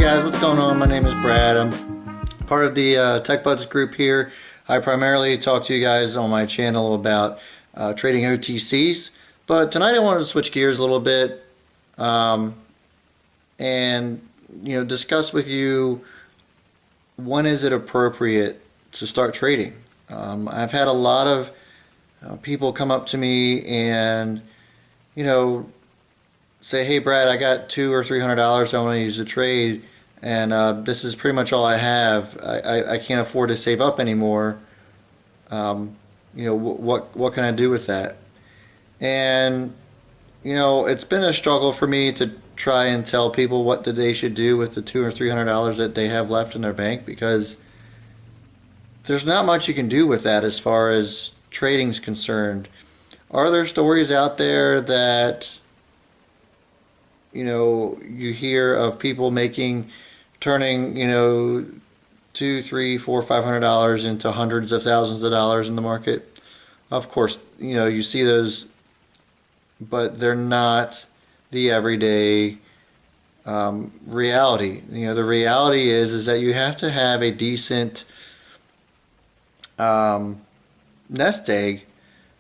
guys, what's going on? My name is Brad. I'm part of the Techbuds group here. I primarily talk to you guys on my channel about trading OTCs, but tonight I wanted to switch gears a little bit and discuss with you when is it appropriate to start trading. I've had a lot of people come up to me and say, hey Brad, I got $200 or $300 I want to use to trade, and this is pretty much all I have. I can't afford to save up anymore. What can I do with that? And it's been a struggle for me to try and tell people what they should do with the $200 or $300 that they have left in their bank, because there's not much you can do with that as far as trading's concerned. Are there stories out there that you hear of people turning $200, $300, $400, $500 into hundreds of thousands of dollars in the market? Of course, you see those, but they're not the everyday reality. The reality is that you have to have a decent nest egg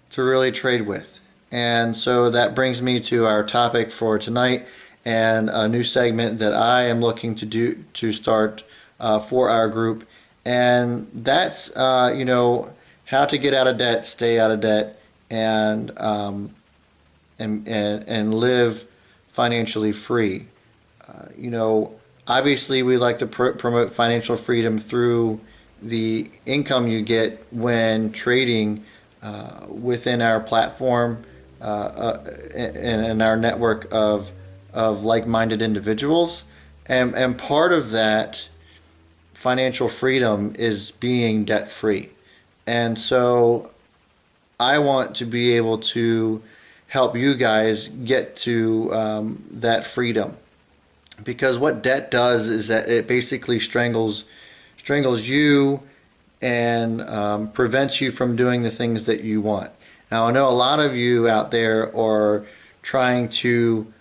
to really trade with. And so that brings me to our topic for tonight, and a new segment that I am looking to start for our group, and that's how to get out of debt, stay out of debt, and live financially free. Obviously we like to promote financial freedom through the income you get when trading within our platform and our network of like-minded individuals, and part of that financial freedom is being debt-free. And so I want to be able to help you guys get to that freedom, because what debt does is that it basically strangles you and prevents you from doing the things that you want. Now, I know a lot of you out there are trying to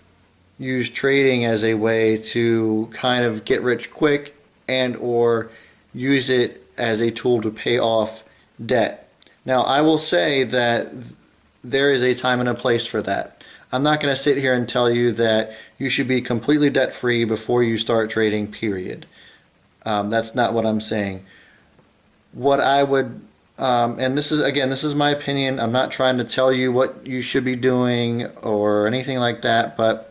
use trading as a way to kind of get rich quick and or use it as a tool to pay off debt. Now, I will say that there is a time and a place for that. I'm not going to sit here and tell you that you should be completely debt-free before you start trading, period. That's not what I'm saying. What I would, and this is my opinion. I'm not trying to tell you what you should be doing or anything like that, but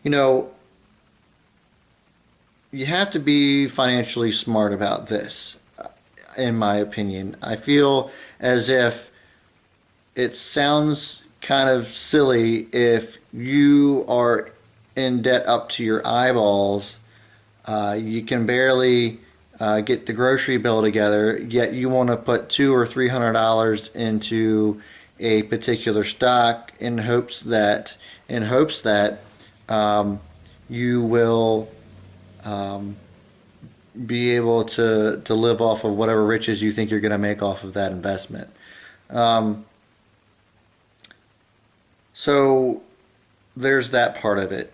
you have to be financially smart about this, in my opinion. I feel as if it sounds kind of silly if you are in debt up to your eyeballs. You can barely get the grocery bill together, yet you want to put $200 or $300 into a particular stock in hopes that you will be able to live off of whatever riches you think you're going to make off of that investment. So there's that part of it.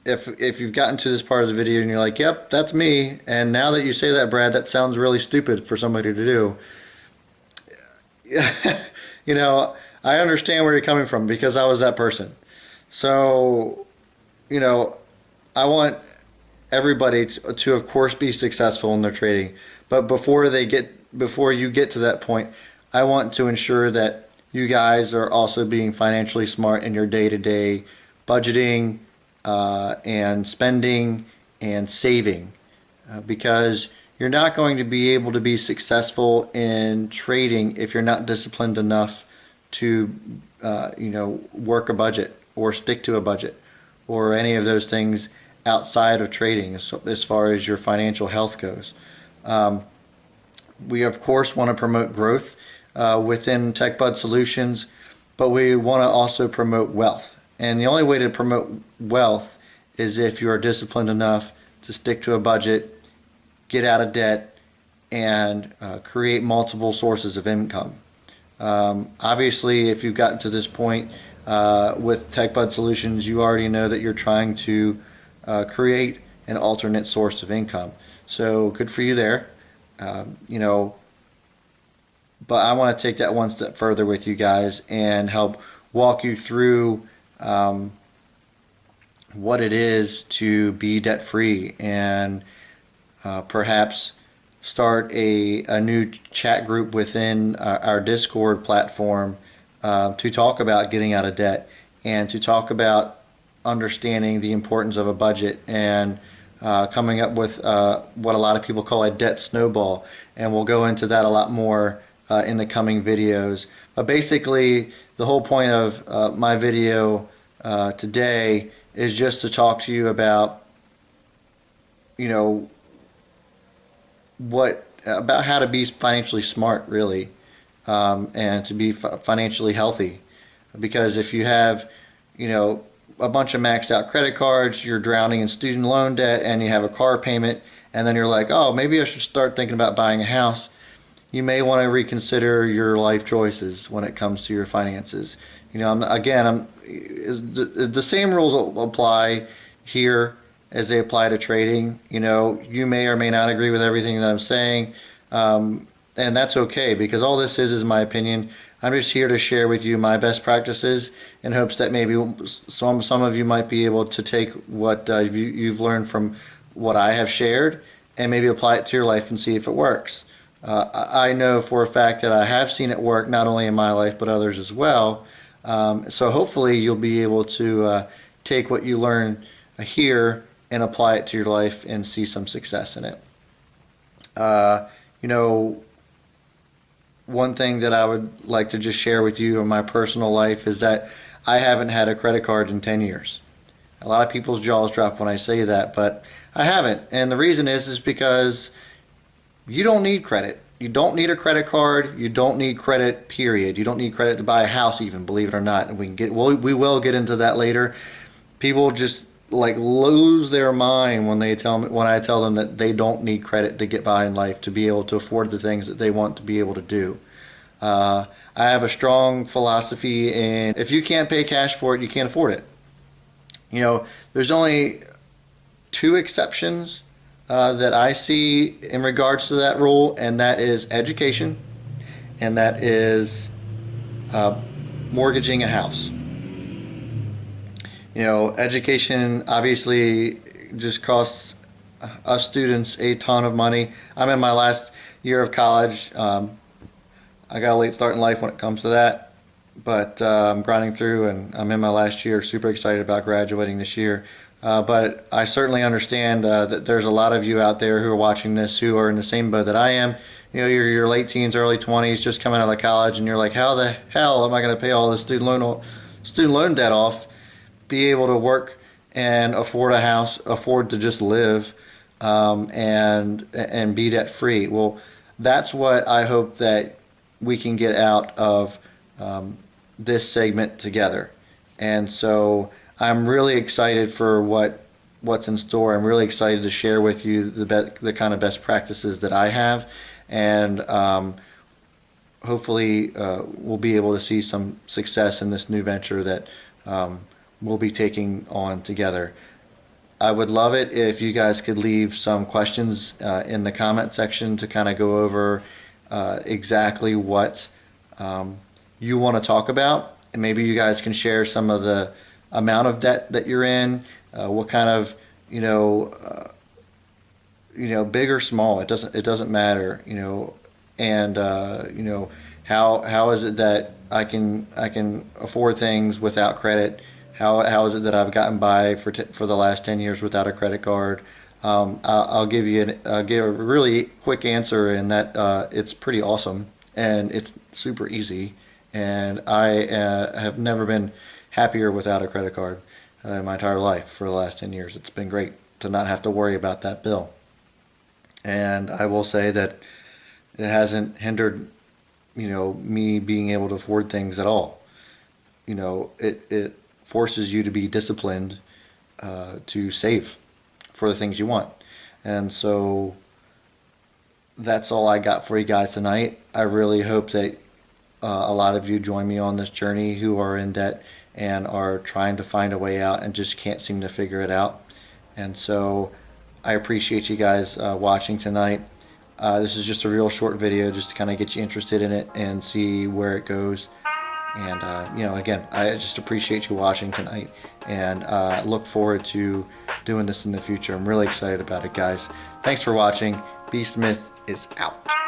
If you've gotten to this part of the video and you're like, yep, that's me, and now that you say that, Brad, that sounds really stupid for somebody to do. I understand where you're coming from, because I was that person. So, I want everybody to of course be successful in their trading, but before you get to that point, I want to ensure that you guys are also being financially smart in your day-to-day budgeting and spending and saving, because you're not going to be able to be successful in trading if you're not disciplined enough to work a budget or stick to a budget or any of those things outside of trading as far as your financial health goes. We of course want to promote growth within Techbud Solutions, but we want to also promote wealth. And the only way to promote wealth is if you are disciplined enough to stick to a budget, get out of debt, and create multiple sources of income. Obviously, if you've gotten to this point with Techbud Solutions, you already know that you're trying to create an alternate source of income. So good for you there. You know, but I want to take that one step further with you guys and help walk you through what it is to be debt free, and perhaps start a new chat group within our Discord platform to talk about getting out of debt and to talk about understanding the importance of a budget and coming up with what a lot of people call a debt snowball. And we'll go into that a lot more in the coming videos. But basically, the whole point of my video today is just to talk to you about, you know, what about how to be financially smart, really, and to be financially healthy. Because if you have, you know, a bunch of maxed out credit cards, you're drowning in student loan debt, and you have a car payment, and then you're like, oh, maybe I should start thinking about buying a house. You may want to reconsider your life choices when it comes to your finances. You know, the same rules apply here as they apply to trading. You know, you may or may not agree with everything that I'm saying, and that's okay, because all this is my opinion. I'm just here to share with you my best practices in hopes that maybe some of you might be able to take what you've learned from what I have shared and maybe apply it to your life and see if it works. I know for a fact that I have seen it work, not only in my life but others as well. So hopefully you'll be able to take what you learn here and apply it to your life and see some success in it. You know, one thing that I would like to just share with you in my personal life is that I haven't had a credit card in 10 years. A lot of people's jaws drop when I say that, but I haven't. And the reason is because you don't need credit. You don't need a credit card. You don't need credit, period. You don't need credit to buy a house even, believe it or not. And we will get into that later. People just like lose their mind when I tell them that they don't need credit to get by in life, to be able to afford the things that they want to be able to do. I have a strong philosophy, and if you can't pay cash for it, you can't afford it. You know, there's only two exceptions that I see in regards to that rule, and that is education, and that is mortgaging a house. You know, education obviously just costs us students a ton of money. I'm in my last year of college. I got a late start in life when it comes to that, but I'm grinding through, and I'm in my last year. Super excited about graduating this year. But I certainly understand that there's a lot of you out there who are watching this who are in the same boat that I am. You know, you're your late teens, early 20s, just coming out of college, and you're like, how the hell am I going to pay all this student loan debt off, be able to work and afford a house, afford to just live, and be debt free? Well, that's what I hope that we can get out of this segment together. And so I'm really excited for what's in store. I'm really excited to share with you the kind of best practices that I have, and hopefully we'll be able to see some success in this new venture that we'll be taking on together. I would love it if you guys could leave some questions in the comment section to kind of go over exactly what you want to talk about, and maybe you guys can share some of the amount of debt that you're in, what kind of, big or small, it doesn't matter, and how is it that I can afford things without credit? How is it that I've gotten by for the last 10 years without a credit card? I'll give a really quick answer, in that it's pretty awesome and it's super easy, and I have never been happier without a credit card in my entire life for the last 10 years. It's been great to not have to worry about that bill. And I will say that it hasn't hindered, me being able to afford things at all. It forces you to be disciplined to save for the things you want. And so that's all I got for you guys tonight. I really hope that a lot of you join me on this journey who are in debt and are trying to find a way out and just can't seem to figure it out. And so I appreciate you guys watching tonight. This is just a real short video just to kind of get you interested in it and see where it goes. And again, I just appreciate you watching tonight, and look forward to doing this in the future. I'm really excited about it, guys. Thanks for watching. B Smith is out.